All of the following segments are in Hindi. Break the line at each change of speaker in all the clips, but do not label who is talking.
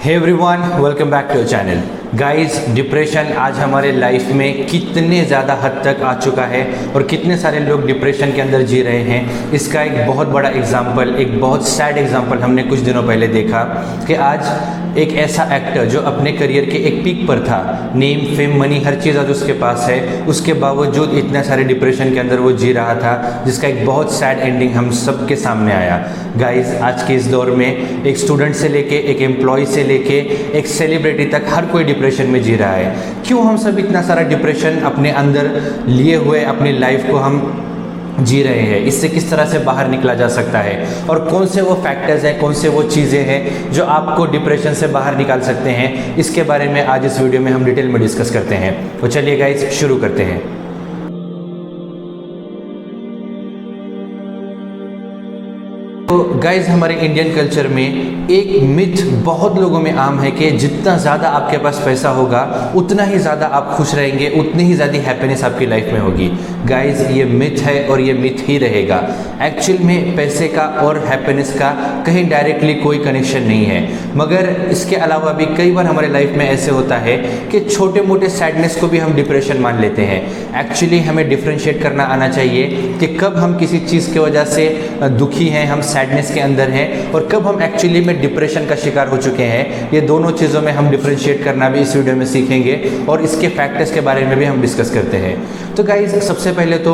Hey everyone, welcome back to channel. Guys, depression आज हमारे लाइफ में कितने ज़्यादा हद तक आ चुका है और कितने सारे लोग डिप्रेशन के अंदर जी रहे हैं, इसका एक बहुत बड़ा एग्जाम्पल, एक बहुत सैड एग्जाम्पल हमने कुछ दिनों पहले देखा कि आज एक ऐसा एक्टर जो अपने करियर के एक पीक पर था, नेम फेम मनी हर चीज़ आज उसके पास है, उसके बावजूद इतने सारे डिप्रेशन के अंदर वो जी रहा था, जिसका एक बहुत सैड एंडिंग हम सब के सामने आया। गाइस, आज के इस दौर में एक स्टूडेंट से लेके, एक एम्प्लॉय से लेके, एक सेलिब्रिटी तक हर कोई डिप्रेशन में जी रहा है। क्यों हम सब इतना सारा डिप्रेशन अपने अंदर लिए हुए अपनी लाइफ को हम जी रहे हैं? इससे किस तरह से बाहर निकला जा सकता है और कौन से वो फैक्टर्स हैं, कौन से वो चीज़ें हैं जो आपको डिप्रेशन से बाहर निकाल सकते हैं, इसके बारे में आज इस वीडियो में हम डिटेल में डिस्कस करते हैं। तो चलिए गाइस, शुरू करते हैं। तो गाइज, हमारे इंडियन कल्चर में एक मिथ बहुत लोगों में आम है कि जितना ज़्यादा आपके पास पैसा होगा उतना ही ज़्यादा आप खुश रहेंगे, उतनी ही ज़्यादा हैप्पीनेस आपकी लाइफ में होगी। गाइज, ये मिथ है और ये मिथ ही रहेगा। एक्चुअल में पैसे का और हैप्पीनेस का कहीं डायरेक्टली कोई कनेक्शन नहीं है, मगर इसके अलावा भी कई बार हमारे लाइफ में ऐसे होता है कि छोटे मोटे सैडनेस को भी हम डिप्रेशन मान लेते हैं। एक्चुअली हमें डिफ्रेंशिएट करना आना चाहिए कि कब हम किसी चीज़ की वजह से दुखी हैं, हम सैडनेस के अंदर हैं, और कब हम एक्चुअली में डिप्रेशन का शिकार हो चुके हैं। ये दोनों चीज़ों में हम डिफ्रेंशिएट करना भी इस वीडियो में सीखेंगे और इसके फैक्टर्स के बारे में भी हम डिस्कस करते हैं। तो गाइज, सबसे पहले तो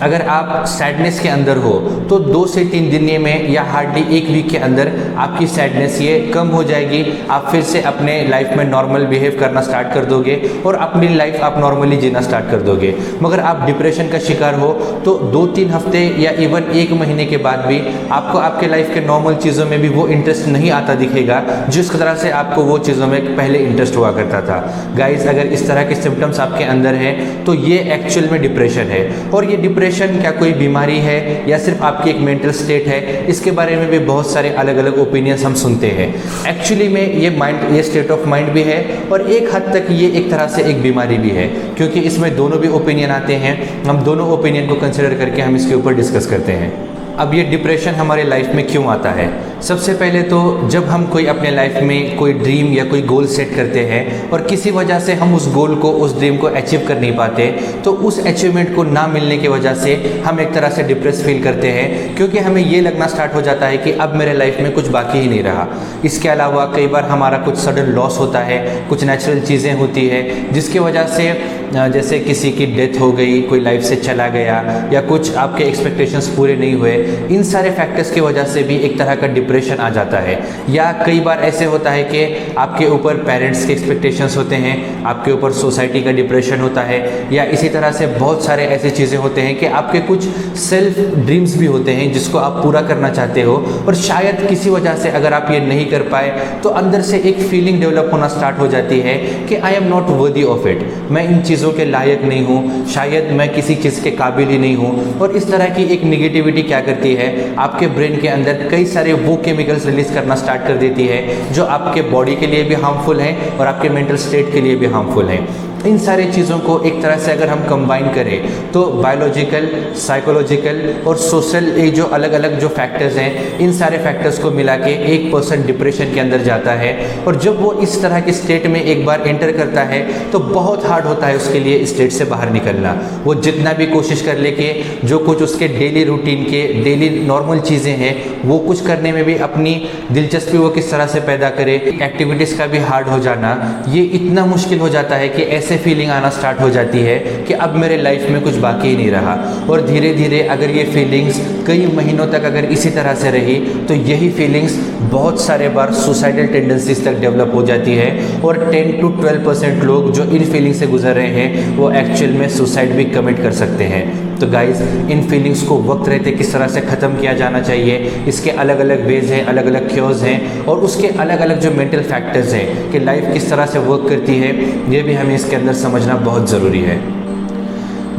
अगर आप सैडनेस के अंदर हो तो 2 से 3 दिन में या हार्डली 1 वीक के अंदर आपकी सैडनेस ये कम हो जाएगी। आप फिर से अपने लाइफ में नॉर्मल बिहेव करना स्टार्ट कर दोगे और अपनी लाइफ आप नॉर्मली जीना स्टार्ट कर दोगे। मगर आप डिप्रेशन का शिकार हो तो 2-3 हफ्ते या इवन 1 महीने के बाद भी आपको आपके लाइफ के नॉर्मल चीज़ों में भी वो इंटरेस्ट नहीं आता दिखेगा जिस तरह से आपको वो चीज़ों में पहले इंटरेस्ट हुआ करता था। गाइज, अगर इस तरह के सिम्टम्स आपके अंदर हैं तो ये एक्चुअल में डिप्रेशन है। और ये डिप्रेशन क्या कोई बीमारी है या सिर्फ आपकी एक मेंटल स्टेट है, इसके बारे में भी बहुत सारे अलग अलग ओपिनियंस हम सुनते हैं। एक्चुअली में ये स्टेट ऑफ माइंड भी है और एक हद तक ये एक तरह से एक बीमारी भी है, क्योंकि इसमें दोनों भी ओपिनियन आते हैं। हम दोनों ओपिनियन को कंसिडर करके हम इसके ऊपर डिस्कस करते हैं। अब ये डिप्रेशन हमारे लाइफ में क्यों आता है? सबसे पहले तो जब हम कोई अपने लाइफ में कोई ड्रीम या कोई गोल सेट करते हैं और किसी वजह से हम उस गोल को, उस ड्रीम को अचीव कर नहीं पाते, तो उस अचीवमेंट को ना मिलने की वजह से हम एक तरह से डिप्रेस फील करते हैं, क्योंकि हमें ये लगना स्टार्ट हो जाता है कि अब मेरे लाइफ में कुछ बाकी ही नहीं रहा। इसके अलावा कई बार हमारा कुछ सडन लॉस होता है, कुछ नेचुरल चीज़ें होती है जिसकी वजह से, जैसे किसी की डेथ हो गई, कोई लाइफ से चला गया, या कुछ आपके एक्सपेक्टेशंस पूरे नहीं हुए, इन सारे फैक्टर्स की वजह से भी एक तरह का डिप्रेशन आ जाता है। या कई बार ऐसे होता है कि आपके ऊपर पेरेंट्स के एक्सपेक्टेशंस होते हैं, आपके ऊपर सोसाइटी का डिप्रेशन होता है, या इसी तरह से बहुत सारे ऐसे चीज़ें होते हैं कि आपके कुछ सेल्फ ड्रीम्स भी होते हैं जिसको आप पूरा करना चाहते हो, और शायद किसी वजह से अगर आप ये नहीं कर पाए तो अंदर से एक फीलिंग डेवलप होना स्टार्ट हो जाती है कि I am not worthy of it, मैं इन चीज़ों के लायक नहीं हूँ, शायद मैं किसी चीज़ के काबिल ही नहीं हूँ। और इस तरह की एक निगेटिविटी क्या करती है, आपके ब्रेन के अंदर कई सारे वो केमिकल्स रिलीज करना स्टार्ट कर देती है जो आपके बॉडी के लिए भी हार्मफुल हैं और आपके मेंटल स्टेट के लिए भी हार्मफुल हैं। इन सारी चीज़ों को एक तरह से अगर हम कंबाइन करें तो बायोलॉजिकल, साइकोलॉजिकल और सोशल, ये जो अलग अलग जो फैक्टर्स हैं, इन सारे फैक्टर्स को मिला के एक पर्सन डिप्रेशन के अंदर जाता है। और जब वो इस तरह के स्टेट में एक बार एंटर करता है तो बहुत हार्ड होता है उसके लिए स्टेट से बाहर निकलना। वो जितना भी कोशिश कर ले कि जो कुछ उसके डेली रूटीन के, डेली नॉर्मल चीज़ें हैं, वो कुछ करने में भी अपनी दिलचस्पी वो किस तरह से पैदा करे, एक्टिविटीज़ का भी हार्ड हो जाना, ये इतना मुश्किल हो जाता है कि ऐसे फीलिंग आना स्टार्ट हो जाती है कि अब मेरे लाइफ में कुछ बाकी ही नहीं रहा। और धीरे धीरे अगर ये फीलिंग्स कई महीनों तक अगर इसी तरह से रही तो यही फीलिंग्स बहुत सारे बार सुसाइडल टेंडेंसीज तक डेवलप हो जाती है। और 10 to 12% लोग जो इन फीलिंग से गुजर रहे हैं वो एक्चुअल में सुसाइड भी कमिट कर सकते हैं। तो गाइज, इन फीलिंग्स को वक्त रहते किस तरह से ख़त्म किया जाना चाहिए, इसके अलग अलग वेज हैं, अलग अलग क्योर्स हैं, और उसके अलग अलग जो मेंटल फैक्टर्स हैं कि लाइफ किस तरह से वर्क करती है, ये भी हमें इसके अंदर समझना बहुत ज़रूरी है।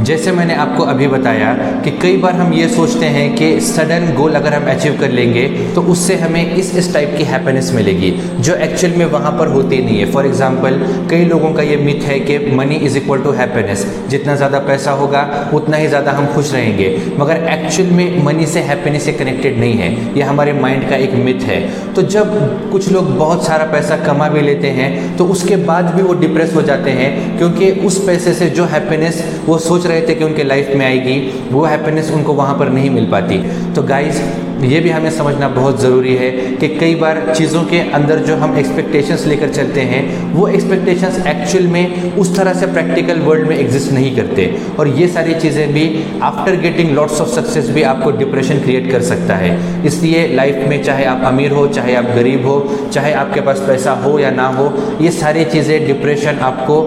जैसे मैंने आपको अभी बताया कि कई बार हम ये सोचते हैं कि सडन गोल अगर हम अचीव कर लेंगे तो उससे हमें इस टाइप की हैप्पीनेस मिलेगी, जो एक्चुअल में वहाँ पर होती नहीं है। फॉर एग्जांपल, कई लोगों का ये मिथ है कि money is equal to happiness, जितना ज़्यादा पैसा होगा उतना ही ज़्यादा हम खुश रहेंगे, मगर एक्चुअल में मनी से हैप्पीनेस से कनेक्टेड नहीं है। ये हमारे माइंड का एक मिथ है। तो जब कुछ लोग बहुत सारा पैसा कमा भी लेते हैं तो उसके बाद भी वो डिप्रेस हो जाते हैं, क्योंकि उस पैसे से जो हैप्पीनेस वो सोच रहे थे कि उनके लाइफ में आएगी, वो हैप्पीनेस उनको वहाँ पर नहीं मिल पाती। तो गाइस, ये भी हमें समझना बहुत ज़रूरी है कि कई बार चीज़ों के अंदर जो हम एक्सपेक्टेशंस लेकर चलते हैं, वो एक्सपेक्टेशंस एक्चुअल में उस तरह से प्रैक्टिकल वर्ल्ड में एग्जिस्ट नहीं करते, और ये सारी चीज़ें भी after getting lots of success भी आपको डिप्रेशन क्रिएट कर सकता है। इसलिए लाइफ में चाहे आप अमीर हो, चाहे आप गरीब हो, चाहे आपके पास पैसा हो या ना हो, ये सारी चीज़ें डिप्रेशन आपको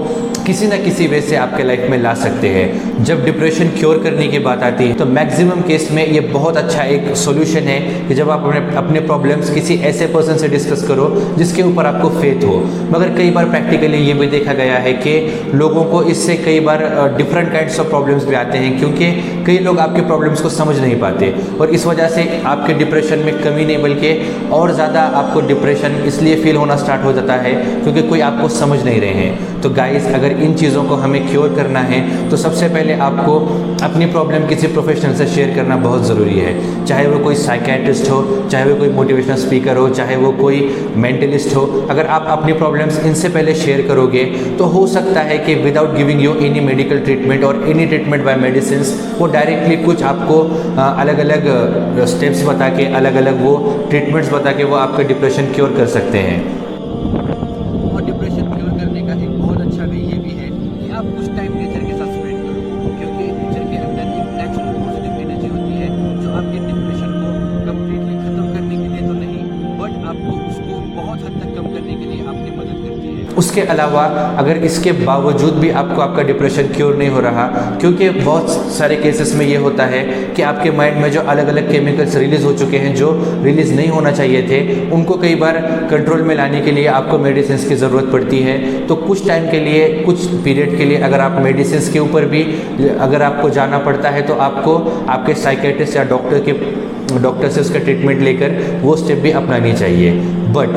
किसी न किसी वे से आपके लाइफ में ला सकते हैं। जब डिप्रेशन क्योर करने की बात आती है तो मैक्सिमम केस में ये बहुत अच्छा एक सॉल्यूशन है कि जब आप अपने प्रॉब्लम्स किसी ऐसे पर्सन से डिस्कस करो जिसके ऊपर आपको फेथ हो। मगर कई बार प्रैक्टिकली ये भी देखा गया है कि लोगों को इससे कई बार डिफरेंट काइंड्स ऑफ प्रॉब्लम्स भी आते हैं, क्योंकि कई लोग आपके प्रॉब्लम्स को समझ नहीं पाते, और इस वजह से आपके डिप्रेशन में कमी नहीं बल्कि और ज़्यादा आपको डिप्रेशन इसलिए फील होना स्टार्ट हो जाता है क्योंकि कोई आपको समझ नहीं रहे हैं। तो गाइस, अगर इन चीज़ों को हमें क्योर करना है तो सबसे पहले आपको अपनी प्रॉब्लम किसी प्रोफेशनल से शेयर करना बहुत ज़रूरी है। चाहे वो कोई साइकेट्रिस्ट हो, चाहे वो कोई मोटिवेशनल स्पीकर हो, चाहे वो कोई मेंटलिस्ट हो, अगर आप अपनी प्रॉब्लम्स इनसे पहले शेयर करोगे तो हो सकता है कि without giving you any medical treatment और एनी ट्रीटमेंट बाय मेडिसिन, वो डायरेक्टली कुछ आपको अलग अलग स्टेप्स बता के, अलग अलग वो ट्रीटमेंट्स बता के वो आपका डिप्रेशन क्योर कर सकते हैं। और डिप्रेशन क्योर करने का एक बहुत अच्छा वे ये भी है कि आप कुछ टाइम नेचर के साथ स्पेंड करो, क्योंकि नेचर के अंदर एक नेचुरल पॉजिटिव एनर्जी होती है जो आपके डिप्रेशन को कंप्लीटली खत्म करने के लिए तो नहीं, बट आपको उसको बहुत हद तक कम करने के लिए आपकी मदद करती है। उसके अलावा अगर इसके बावजूद भी आपको आपका डिप्रेशन क्योर नहीं हो रहा, क्योंकि बहुत सारे केसेस में ये होता है कि आपके माइंड में जो अलग अलग केमिकल्स रिलीज़ हो चुके हैं जो रिलीज़ नहीं होना चाहिए थे, उनको कई बार कंट्रोल में लाने के लिए आपको मेडिसिन की ज़रूरत पड़ती है। तो कुछ टाइम के लिए, कुछ पीरियड के लिए अगर आप मेडिसिन के ऊपर भी अगर आपको जाना पड़ता है तो आपको आपके साइकेट्रिस्ट या डॉक्टर से उसका ट्रीटमेंट लेकर वो स्टेप भी अपनानी चाहिए। बट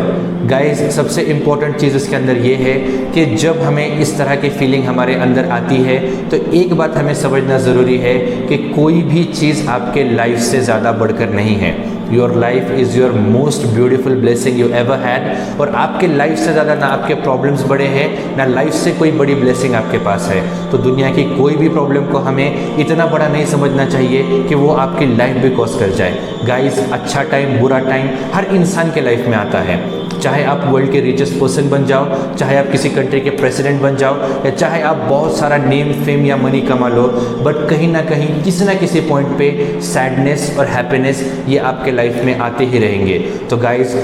गाइस, सबसे इम्पॉर्टेंट चीज़ इसके अंदर ये है कि जब हमें इस तरह की फीलिंग हमारे अंदर आती है तो एक बात हमें समझना ज़रूरी है कि कोई भी चीज़ आपके लाइफ से ज़्यादा बढ़कर नहीं है। Your life is your most beautiful blessing you ever had, और आपके लाइफ से ज़्यादा ना आपके प्रॉब्लम्स बड़े हैं, ना लाइफ से कोई बड़ी ब्लेसिंग आपके पास है। तो दुनिया की कोई भी प्रॉब्लम को हमें इतना बड़ा नहीं समझना चाहिए कि वो आपकी लाइफ भी कॉज कर जाए। गाइस, अच्छा टाइम, बुरा टाइम हर इंसान के लाइफ में आता है। चाहे आप वर्ल्ड के रिचेस्ट पर्सन बन जाओ, चाहे आप किसी कंट्री के प्रेसिडेंट बन जाओ, या चाहे आप बहुत सारा नेम, फेम या मनी कमा लो, बट कहीं ना कहीं किसी ना किसी पॉइंट पे सैडनेस और हैप्पीनेस ये आपके लाइफ में आते ही रहेंगे। तो गाइस,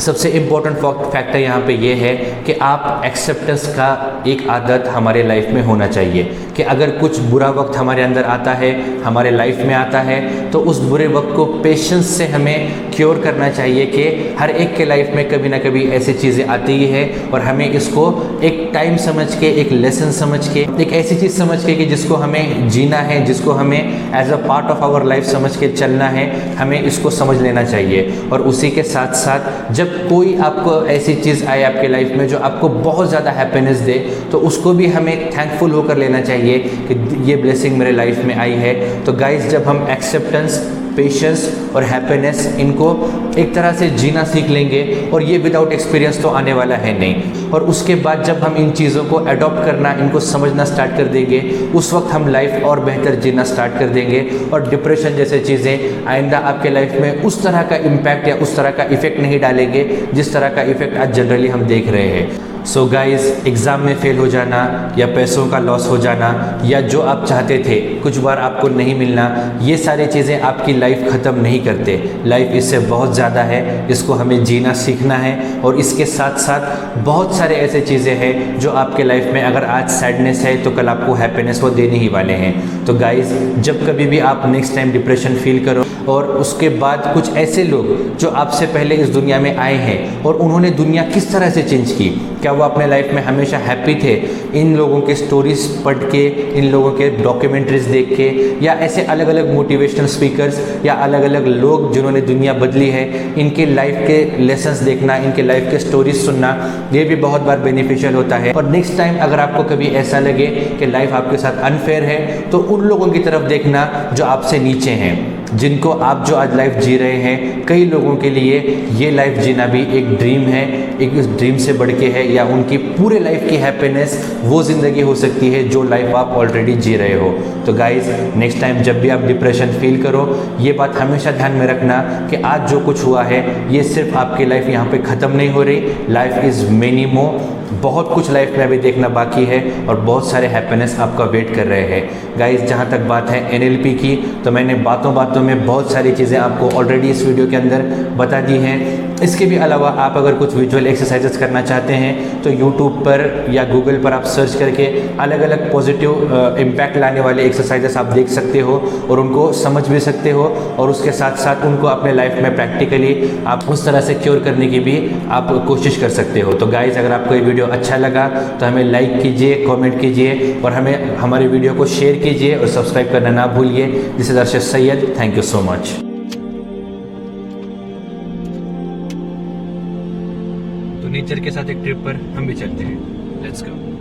सबसे इम्पोर्टेंट फैक्टर यहाँ पे ये है कि आप एक्सेप्टेंस का एक आदत हमारे लाइफ में होना चाहिए कि अगर कुछ बुरा वक्त हमारे अंदर आता है, हमारे लाइफ में आता है, तो उस बुरे वक्त को पेशेंस से हमें क्योर करना चाहिए कि हर एक के लाइफ में कभी ना कभी ऐसी चीज़ें आती ही है, और हमें इसको एक टाइम समझ के, एक लेसन समझ के, एक ऐसी चीज़ समझ के कि जिसको हमें जीना है, जिसको हमें as a part of our life समझ के चलना है, हमें इसको समझ लेना चाहिए। और उसी के साथ साथ जब कोई आपको ऐसी चीज़ आए आपके लाइफ में जो आपको बहुत ज़्यादा हैप्पीनेस दे, तो उसको भी हमें थैंकफुल होकर लेना चाहिए कि ये ब्लेसिंग मेरे लाइफ में आई है। तो गाइस, जब हम एक्सेप्टेंस, पेशेंस और हैप्पीनेस इनको एक तरह से जीना सीख लेंगे, और ये विदाउट एक्सपीरियंस तो आने वाला है नहीं, और उसके बाद जब हम इन चीज़ों को अडॉप्ट करना, इनको समझना स्टार्ट कर देंगे, उस वक्त हम लाइफ और बेहतर जीना स्टार्ट कर देंगे, और डिप्रेशन जैसे चीज़ें आइंदा आपके लाइफ में उस तरह का इम्पैक्ट या उस तरह का इफेक्ट नहीं डालेंगे जिस तरह का इफेक्ट आज जनरली हम देख रहे हैं। सो गाइस, एग्ज़ाम में फेल हो जाना या पैसों का लॉस हो जाना या जो आप चाहते थे कुछ बार आपको नहीं मिलना, ये सारी चीज़ें आपकी लाइफ ख़त्म नहीं करते। लाइफ इससे बहुत ज़्यादा है, इसको हमें जीना सीखना है, और इसके साथ साथ बहुत सारे ऐसे चीज़ें हैं जो आपके लाइफ में अगर आज सैडनेस है तो कल आपको हैप्पीनेस वो देने ही वाले हैं। तो गाइस, जब कभी भी आप नेक्स्ट टाइम डिप्रेशन फील करो, और उसके बाद कुछ ऐसे लोग जो आपसे पहले इस दुनिया में आए हैं और उन्होंने दुनिया किस तरह से चेंज की, क्या वो अपने लाइफ में हमेशा हैप्पी थे। इन लोगों के स्टोरीज पढ़ के, इन लोगों के डॉक्यूमेंट्रीज देख के, या ऐसे अलग अलग मोटिवेशनल स्पीकर्स या अलग अलग लोग जिन्होंने दुनिया बदली है, इनके लाइफ के लेसन्स देखना, इनके लाइफ के स्टोरीज सुनना, ये भी बहुत बार बेनिफिशियल होता है। और नेक्स्ट टाइम अगर आपको कभी ऐसा लगे कि लाइफ आपके साथ अनफेयर है, तो उन लोगों की तरफ देखना जो आपसे नीचे हैं, जिनको आप जो आज लाइफ जी रहे हैं। कई लोगों के लिए ये लाइफ जीना भी एक ड्रीम है, एक ड्रीम से बढ़ के है, या उनकी पूरे लाइफ की हैप्पीनेस वो ज़िंदगी हो सकती है जो लाइफ आप ऑलरेडी जी रहे हो। तो गाइज़, नेक्स्ट टाइम जब भी आप डिप्रेशन फील करो, ये बात हमेशा ध्यान में रखना कि आज जो कुछ हुआ है ये सिर्फ आपकी लाइफ यहाँ पे ख़त्म नहीं हो रही। लाइफ इज़ मेनी मोर, बहुत कुछ लाइफ में अभी देखना बाकी है और बहुत सारे हैप्पीनेस आपका वेट कर रहे हैं। गाइज़, जहाँ तक बात है NLP की, तो मैंने बातों बातों में बहुत सारी चीज़ें आपको ऑलरेडी इस वीडियो के अंदर बता दी हैं। इसके भी अलावा आप अगर कुछ विजुअल एक्सरसाइजेस करना चाहते हैं तो यूट्यूब पर या गूगल पर आप सर्च करके अलग अलग पॉजिटिव इम्पैक्ट लाने वाले एक्सरसाइजेस आप देख सकते हो और उनको समझ भी सकते हो, और उसके साथ साथ उनको अपने लाइफ में प्रैक्टिकली आप उस तरह से क्योर करने की भी आप कोशिश कर सकते हो। तो गाइज़, अगर आपको ये वीडियो अच्छा लगा तो हमें लाइक कीजिए, कमेंट कीजिए और हमें हमारे वीडियो को शेयर कीजिए और सब्सक्राइब करना ना भूलिए। This is Arshad Syed, thank you so much. तो नेचर के साथ एक ट्रिप पर हम भी चलते हैं, लेट्स गो।